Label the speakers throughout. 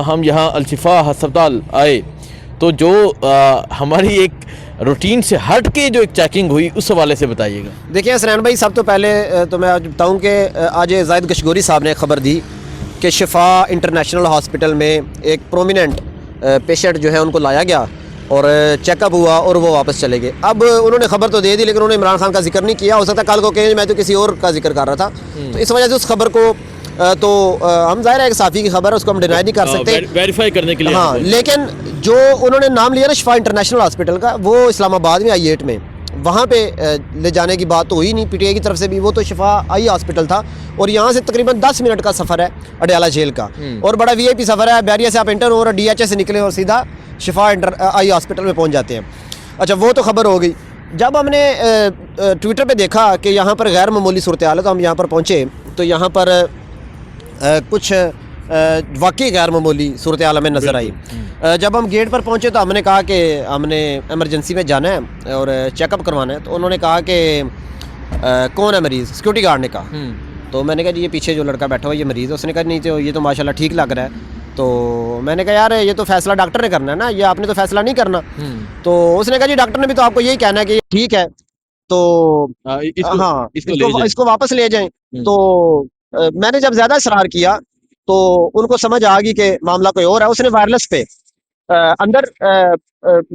Speaker 1: हम यहाँ अल-शिफा अस्पताल आए तो जो हमारी एक रूटीन से हट के जो एक चेकिंग हुई उस हवाले से बताइएगा।
Speaker 2: देखिए हसनैन भाई, सब तो पहले तो मैं आज बताऊं कि आज जाहिद गशगोरी साहब ने खबर दी कि शिफा इंटरनेशनल हॉस्पिटल में एक प्रोमिनेंट पेशेंट जो है उनको लाया गया और चेकअप हुआ और वो वापस चले गए। अब उन्होंने खबर तो दे दी लेकिन उन्होंने इमरान खान का जिक्र नहीं किया। हो सकता है कल को कहें मैं तो किसी और का जिक्र कर रहा था, तो इस वजह से उस खबर को हम जाहिर है एक साफ़ी की खबर है, उसको हम डिनाई नहीं कर सकते,
Speaker 1: वेरीफाई करने के लिए।
Speaker 2: हाँ, लेकिन जो उन्होंने नाम लिया ना शिफा इंटरनेशनल हॉस्पिटल का, वो इस्लामाबाद में I8 में, वहाँ पे ले जाने की बात तो हुई नहीं PTI की तरफ से भी। वो तो शिफा आई हॉस्पिटल था और यहाँ से तकरीबन 10 मिनट का सफ़र है अडयाला जेल का, और बड़ा VIP सफ़र है। बैरिया से आप एंटर हो और DHA से निकले और सीधा शिफा आई हॉस्पिटल में पहुँच जाते हैं। अच्छा, वो तो खबर हो गई। जब हमने ट्विटर पर देखा कि यहाँ पर गैर मामूली सूरत हाल है, तो हम यहाँ पर पहुँचे तो यहाँ पर कुछ वाकई गैर मामूली सूरत हाल हमें नज़र आई। जब हम गेट पर पहुंचे तो हमने कहा कि हमने एमरजेंसी में जाना है और चेकअप करवाना है। तो उन्होंने कहा कि कौन है मरीज़, सिक्योरिटी गार्ड ने कहा। तो मैंने कहा जी ये पीछे जो लड़का बैठा हुआ ये मरीज़ है। उसने कहा नहीं, तो ये तो माशाल्लाह ठीक लग रहा है। तो मैंने कहा यार ये तो फैसला डॉक्टर ने करना है ना, ये आपने तो फैसला नहीं करना। तो उसने कहा जी डॉक्टर ने भी तो आपको यही कहना है कि ठीक है, तो इसको वापस ले जाएं। तो मैंने जब ज़्यादा इसरार किया तो उनको समझ आ गई कि मामला कोई और है। उसने वायरलेस पे अंदर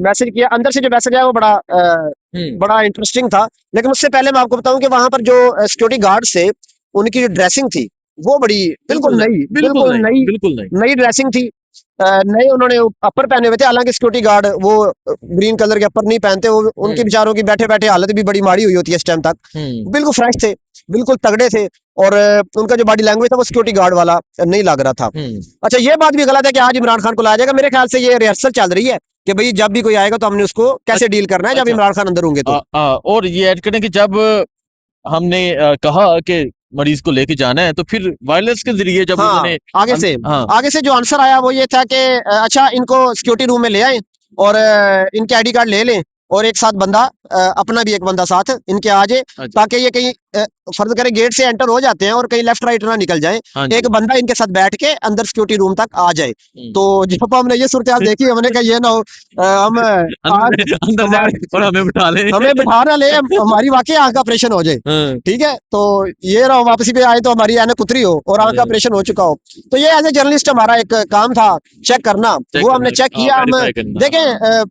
Speaker 2: मैसेज किया। अंदर से जो मैसेज आया वो बड़ा इंटरेस्टिंग था। लेकिन उससे पहले मैं आपको बताऊं कि वहां पर जो सिक्योरिटी गार्ड से उनकी जो ड्रेसिंग थी वो बड़ी बिल्कुल नई ड्रेसिंग थी। नए उन्होंने अपर पहने हुए थे। हालांकि सिक्योरिटी गार्ड वो ग्रीन कलर के अपर नहीं पहनते। वो उनके बेचारों की बैठे बैठे हालत भी बड़ी माड़ी हुई होती है इस टाइम तक। बिल्कुल फ्रेश थे, बिल्कुल तगड़े थे, और उनका जो बॉडी लैंग्वेज था वो सिक्योरिटी गार्ड वाला नहीं लग रहा था। अच्छा, ये बात भी गलत है कि आज इमरान खान को लाया जाएगा। मेरे ख्याल से ये रिहर्सल चल रही है कि भाई जब भी कोई आएगा तो हमने उसको कैसे डील करना है जब इमरान खान अंदर होंगे तो।
Speaker 1: और ये ऐड करें कि जब हमने कहा कि मरीज को लेके जाना है तो फिर वायरलेस के जरिए जब उन्होंने
Speaker 2: आगे से जो आंसर आया वो ये था कि अच्छा इनको सिक्योरिटी रूम में ले आए और इनके ID कार्ड ले लें और एक साथ बंदा अपना भी एक बंदा साथ इनके आ जाए, ताकि ये कहीं फर्ज करें गेट से एंटर हो जाते हैं और कहीं लेफ्ट राइट ना निकल जाए, एक बंदा इनके साथ बैठ के अंदर सिक्योरिटी रूम तक आ जाए। तो जब हमने ये सूरत हाल देखी हमने कहा ये ना हो हम
Speaker 1: और हमें
Speaker 2: बिठा ना ले, हमारी वाकई आंख का ऑपरेशन हो जाए। ठीक है, तो ये रहो वापसी पे आए तो हमारी ऐनक उतरी हो और आंख का ऑपरेशन हो चुका हो। तो ये एज ए जर्नलिस्ट हमारा एक काम था चेक करना, वो हमने चेक किया। हम देखें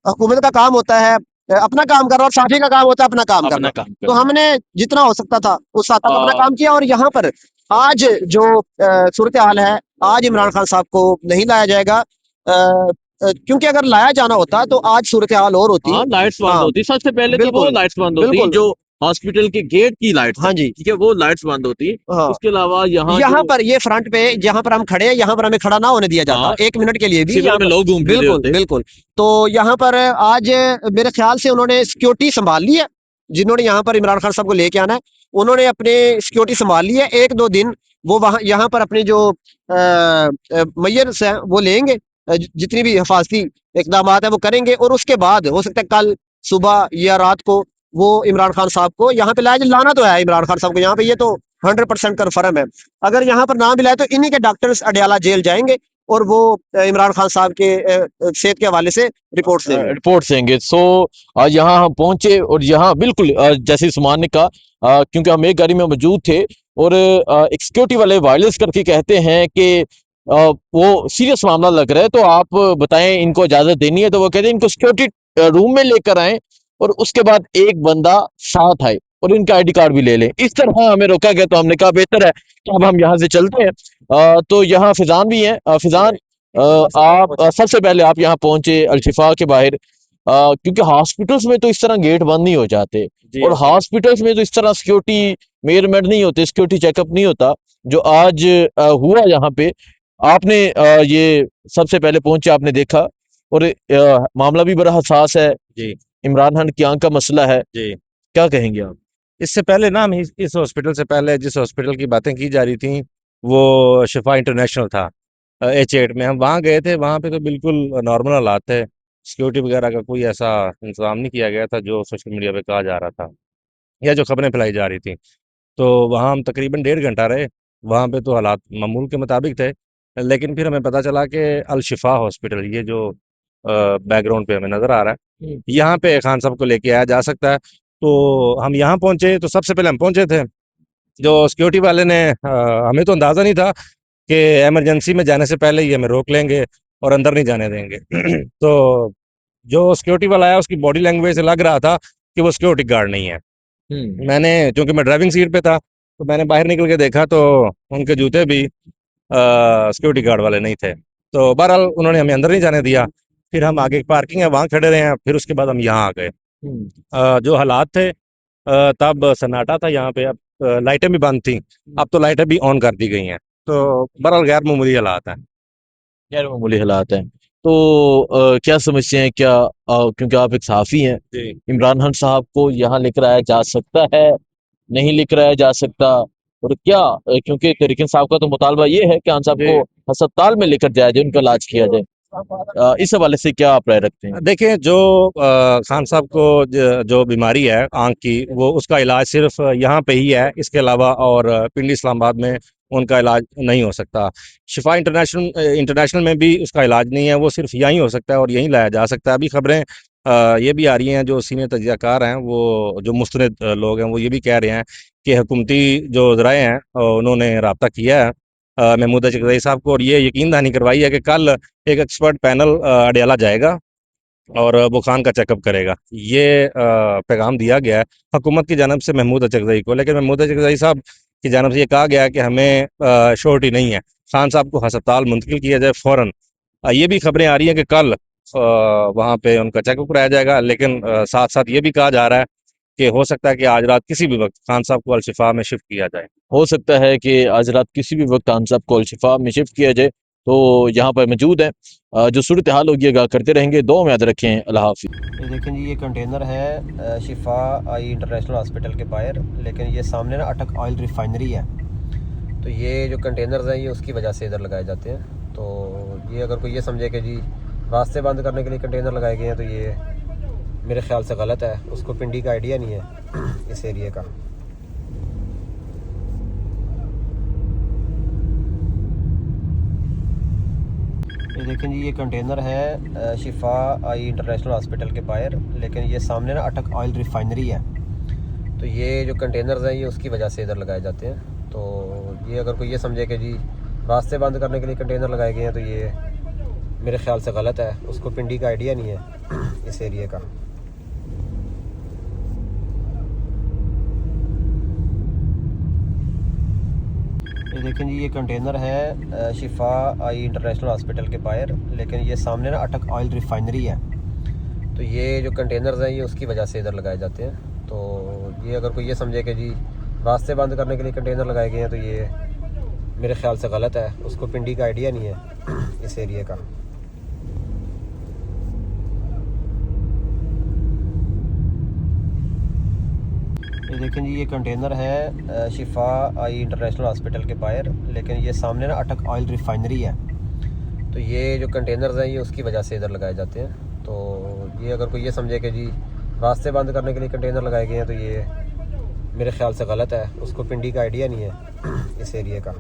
Speaker 2: हुकूमत का काम होता है अपना काम कर रहा, और साथी का काम होता है अपना काम करना। तो हमने जितना हो सकता था उस हद तक अपना काम किया। और यहाँ पर आज जो सूरत हाल है, आज इमरान खान साहब को नहीं लाया जाएगा, क्योंकि अगर लाया जाना होता तो आज सूरत हाल और होती।
Speaker 1: लाइट्स बंद होती सबसे पहले, तो वो लाइट्स बंद होती जो हॉस्पिटल के गेट की लाइट्स। हाँ जी, ठीक है, वो लाइट्स बंद होती। उसके अलावा यहाँ पर ये फ्रंट पे जहाँ पर हम खड़े हैं यहाँ पर हमें खड़ा ना होने दिया जाता एक मिनट के लिए भी।
Speaker 2: लोग घूम बिल्कुल। तो यहाँ पर आज मेरे ख्याल से उन्होंने सिक्योरिटी संभाल ली है। जिन्होंने यहाँ पर इमरान खान साहब को लेके आना है उन्होंने अपने सिक्योरिटी संभाल ली है। 1-2 दिन वो वहाँ यहाँ पर अपने जो मैयर हैं वो लेंगे, जितनी भी हिफाजती इकदाम है वो करेंगे, और उसके बाद हो सकता है कल सुबह या रात को वो इमरान खान साहब को यहाँ पे लाना तो है इमरान खान साहब को यहाँ पे, ये तो 100% कन्फर्म है। अगर यहाँ पर ना भी लाए तो इन्हीं के डॉक्टर्स अडयाला जेल जाएंगे और वो इमरान खान साहब के सेहत के हवाले से
Speaker 1: रिपोर्ट देंगे। सो आज यहाँ हम पहुंचे और यहाँ बिल्कुल जैसे सुमान ने कहा, क्योंकि हम एक गाड़ी में मौजूद थे और एक सिक्योरिटी वाले वायरलेस करके कहते हैं कि वो सीरियस मामला लग रहा है तो आप बताएं इनको इजाजत देनी है। तो वो कहते हैं इनको सिक्योरिटी रूम में लेकर आए और उसके बाद एक बंदा साथ आए और इनका ID कार्ड भी ले लें। इस तरह हमें रोका गया तो हमने कहा बेहतर है कि अब हम यहाँ से चलते हैं। तो यहाँ फिजान भी है। फिजान, आप सबसे पहले आप यहाँ पहुंचे अल-शिफा के बाहर, क्योंकि हॉस्पिटल्स में तो इस तरह गेट बंद नहीं हो जाते और हॉस्पिटल्स में तो इस तरह सिक्योरिटी मेजरमेंट नहीं होते, सिक्योरिटी चेकअप नहीं होता जो आज हुआ यहाँ पे। आपने ये सबसे पहले पहुंचे, आपने देखा और मामला भी बड़ा हसास है जी। इमरान खान की आंख का मसला है जी, क्या कहेंगे आप?
Speaker 3: इससे पहले ना हम इस हॉस्पिटल से पहले जिस हॉस्पिटल की बातें की जा रही थी वो शिफा इंटरनेशनल था H8 में। हम वहाँ गए थे, वहाँ पे तो बिल्कुल नॉर्मल हालात थे। सिक्योरिटी वगैरह का कोई ऐसा इंतजाम नहीं किया गया था जो सोशल मीडिया पे कहा जा रहा था या जो खबरें फैलाई जा रही थी। तो वहाँ हम तकरीबन 1.5 घंटा रहे। वहाँ पे तो हालात मामूल के मुताबिक थे। लेकिन फिर हमें पता चला कि अल शिफा हॉस्पिटल, ये जो बैकग्राउंड पे हमें नज़र आ रहा है, यहाँ पे खान साहब को लेके आया जा सकता है। तो हम यहाँ पहुँचे, तो सबसे पहले हम पहुँचे थे, जो सिक्योरिटी वाले ने हमें तो अंदाज़ा नहीं था कि इमरजेंसी में जाने से पहले ही हमें रोक लेंगे और अंदर नहीं जाने देंगे। तो जो सिक्योरिटी वाला आया उसकी बॉडी लैंग्वेज से लग रहा था कि वो सिक्योरिटी गार्ड नहीं है। मैंने, क्योंकि मैं ड्राइविंग सीट पे था, तो मैंने बाहर निकल के देखा तो उनके जूते भी सिक्योरिटी गार्ड वाले नहीं थे। तो बहरहाल उन्होंने हमें अंदर नहीं जाने दिया। फिर हम आगे पार्किंग है वहाँ खड़े रहे हैं, फिर उसके बाद हम यहाँ आ गए। जो हालात थे, तब सन्नाटा था यहाँ पे, अब लाइटें भी बंद थी, अब तो लाइटें भी ऑन कर दी गई हैं। तो बहरहाल गैर मामूली हालात हैं।
Speaker 1: गैर मामूली हालात हैं। तो क्या समझते हैं, क्या क्योंकि आप एक सहाफ़ी हैं,
Speaker 3: जी।
Speaker 1: इमरान खान साहब को यहाँ लेकर आया जा सकता है, नहीं लेकर आया जा सकता? और क्या क्योंकि तहरीक साहब का तो मुतालबा ये है कि खान साहब को
Speaker 3: जी।
Speaker 1: अस्पताल में लेकर जाया जाए, उनका इलाज किया जाए। इस हवाले से क्या आप राय रखते हैं?
Speaker 3: देखिए, जो खान साहब को जो बीमारी है आँख की, वो उसका इलाज सिर्फ यहाँ पे ही है, इसके अलावा और पिंडी इस्लामाबाद में उनका इलाज नहीं हो सकता। शिफा इंटरनेशनल में भी उसका इलाज नहीं है, वो सिर्फ यहीं हो सकता है और यहीं लाया जा सकता है। अभी खबरें ये भी आ रही हैं, जो सीनियर तजज़ियाकार हैं, वो जो मुस्तनद लोग हैं, वो ये भी कह रहे हैं कि हुकूमती जो ज़राए हैं, उन्होंने रब्ता किया है महमूद अचकज़ई साहब को, और ये यकीन दहानी करवाई है कि कल एक एक्सपर्ट पैनल अडयाला जाएगा और वो खान का चेकअप करेगा। ये पैगाम दिया गया है हुकूमत की जानब से महमूद अचकज़ई को, लेकिन महमूद अचकज़ई साहब की जानब से ये कहा गया है कि हमें श्योरिटी नहीं है, खान साहब को अस्पताल मुंतकिल किया जाए फ़ौरन। ये भी खबरें आ रही हैं कि कल वहाँ पे उनका चेकअप कराया जाएगा, लेकिन साथ साथ ये भी कहा जा रहा है कि हो सकता है कि आज रात किसी भी वक्त खान साहब को अल शिफा में शिफ्ट किया जाए।
Speaker 1: हो सकता है कि आज रात किसी भी वक्त खान साहब को अल शिफा में शिफ्ट किया जाए। तो यहाँ पर मौजूद है, जो सूरत हाल होगी आगाह करते रहेंगे। दुआ में याद रखें। अल्लाह हाफिज़।
Speaker 2: ये देखें जी, ये कंटेनर है शिफा आई इंटरनेशनल हॉस्पिटल के बाहर, लेकिन ये सामने ना अटक ऑयल रिफाइनरी है। तो ये जो कंटेनर्स हैं ये उसकी वजह से इधर लगाए जाते हैं। तो ये अगर कोई ये समझे कि जी रास्ते बंद करने के लिए कंटेनर लगाए गए हैं, तो ये मेरे ख्याल से गलत है। उसको पिंडी का आइडिया नहीं है इस एरिया का। ये देखें जी, ये कंटेनर है शिफा आई इंटरनेशनल हॉस्पिटल के बाहर, लेकिन ये सामने ना अटक ऑयल रिफाइनरी है। तो ये जो कंटेनर्स हैं ये उसकी वजह से इधर लगाए जाते हैं। तो ये अगर कोई ये समझे कि जी रास्ते बंद करने के लिए कंटेनर लगाए गए हैं, तो ये मेरे ख्याल से गलत है। उसको पिंडी का आइडिया नहीं है इस एरिया का। ये देखें जी, ये कंटेनर है शिफा आई इंटरनेशनल हॉस्पिटल के बाहर, लेकिन ये सामने ना अटक ऑयल रिफाइनरी है। तो ये जो कंटेनर्स हैं ये उसकी वजह से इधर लगाए जाते हैं। तो ये अगर कोई ये समझे कि जी रास्ते बंद करने के लिए कंटेनर लगाए गए हैं, तो ये मेरे ख्याल से गलत है। उसको पिंडी का आइडिया नहीं है इस एरिया का। ये देखें जी, ये कंटेनर है शिफा आई इंटरनेशनल हॉस्पिटल के बाहर, लेकिन ये सामने ना अटक ऑयल रिफाइनरी है। तो ये जो कंटेनर्स हैं ये उसकी वजह से इधर लगाए जाते हैं। तो ये अगर कोई ये समझे कि जी रास्ते बंद करने के लिए कंटेनर लगाए गए हैं, तो ये मेरे ख्याल से गलत है। उसको पिंडी का आइडिया नहीं है इस एरिया का।